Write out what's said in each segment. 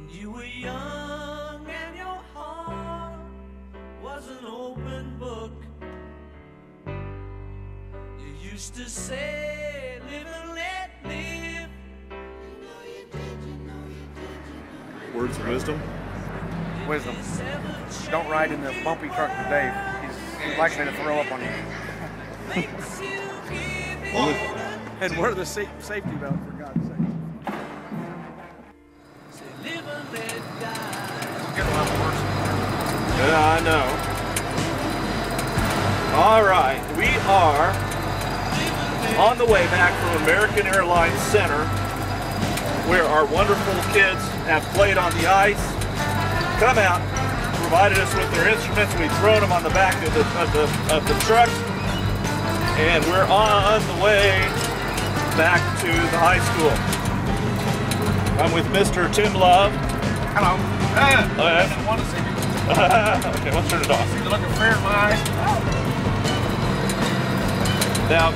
You were young and your heart was an open book. You used to say, live and let live. Words of wisdom? Wisdom. Don't ride in the bumpy truck with Dave. He's likely to throw up on you. And wear the safety belt, for God's sake. Get a lot worse. Yeah, I know. All right, we are on the way back from American Airlines Center, where our wonderful kids have played on the ice, come out, provided us with their instruments. We've thrown them on the back of the truck, and we're on the way back to the high school. I'm with Mr. Tim Love. Hello. I didn't want to see you. Okay, let's turn it off. You're looking fair in my eyes. Now,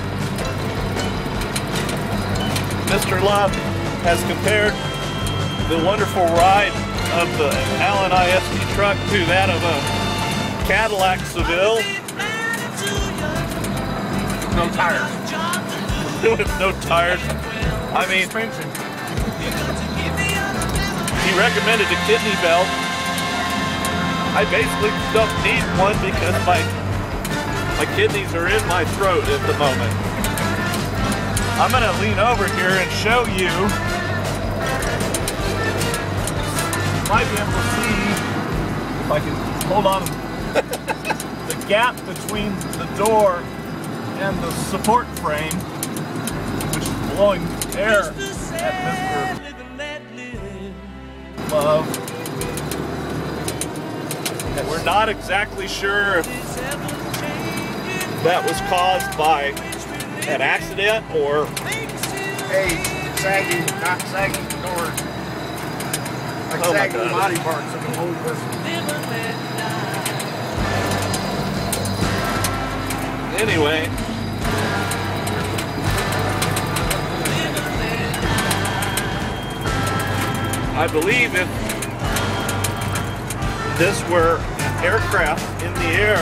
Mr. Love has compared the wonderful ride of the Allen ISD truck to that of a Cadillac Seville. No tires. With no tires. I mean, he recommended a kidney belt. I basically don't need one because my kidneys are in my throat at the moment. I'm gonna lean over here and show you. You might be able to see, if I can hold on, the gap between the door and the support frame, which is blowing air at Mr. Love. And we're not exactly sure if that was caused by an accident or Age, sagging, not sagging door. Like Oh my sagging God. body parts of an old person. anyway. I believe if this were an aircraft in the air,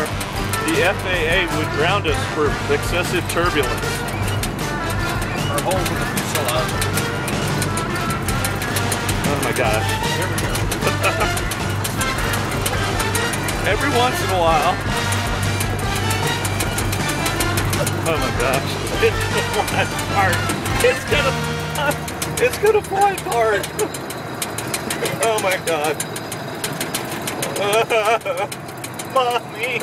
the FAA would ground us for excessive turbulence. Or holes in the fuselage. Oh my gosh. Here we go. Every once in a while. Oh my gosh. It's gonna fly apart. It's gonna fly apart. Oh my god. Mommy.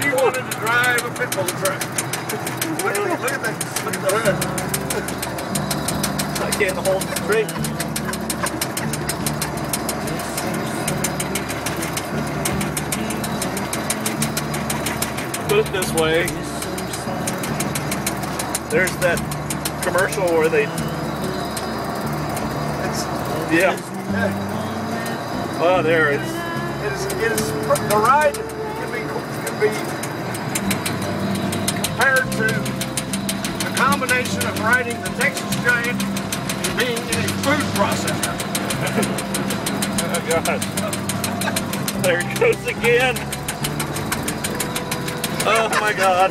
You wanted to drive a pit bull truck. Look at that. Look at the hood. I can't hold it straight. Put it this way. There's that commercial where they... Yeah. Oh, there it is. It is the ride can be compared to the combination of riding the Texas Giant and being in a food processor. Oh gosh. There it goes again. Oh my god.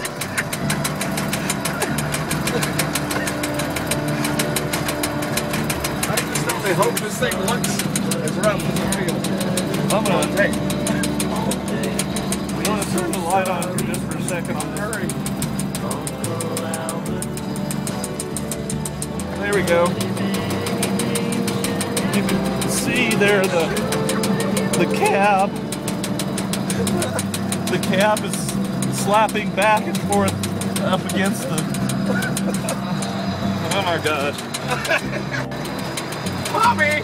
I just only hope this thing looks as rough as it feels. I'm gonna Hey, I'm gonna turn the light on for just for a second. I'm hurry. There we go. You can see there the cab. The cab is slapping back and forth up against the... Oh my gosh. Mommy!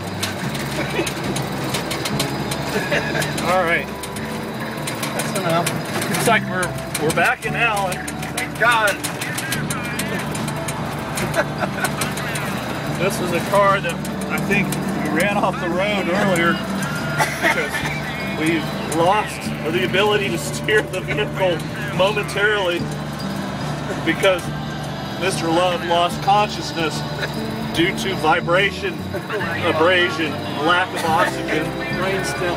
All right. That's enough. Looks like we're back in Allen. Thank God. This is a car that I think we ran off the road earlier because we've lost the ability to steer the vehicle momentarily because Mr. Love lost consciousness due to vibration, abrasion, lack of oxygen. Brain still.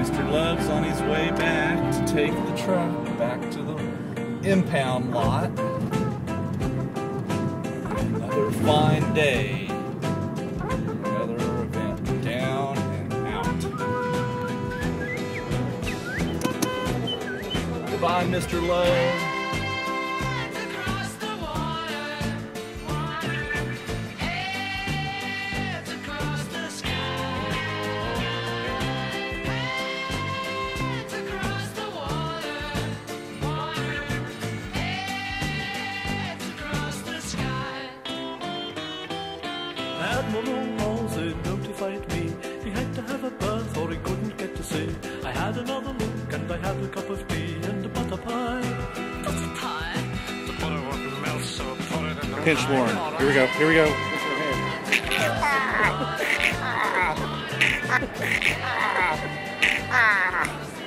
Mr. Love's on his way back to take the truck back to the impound lot. Another fine day. Another event down and out. Goodbye, Mr. Love. Admiral Halsey notified me he had to have a berth or he couldn't get to sea. I had another look and I had a cup of tea and a butter pie. Butter pie? The butter wouldn't melt, so put it in the Pinch Lauren. Here we go. Here we go. Ah.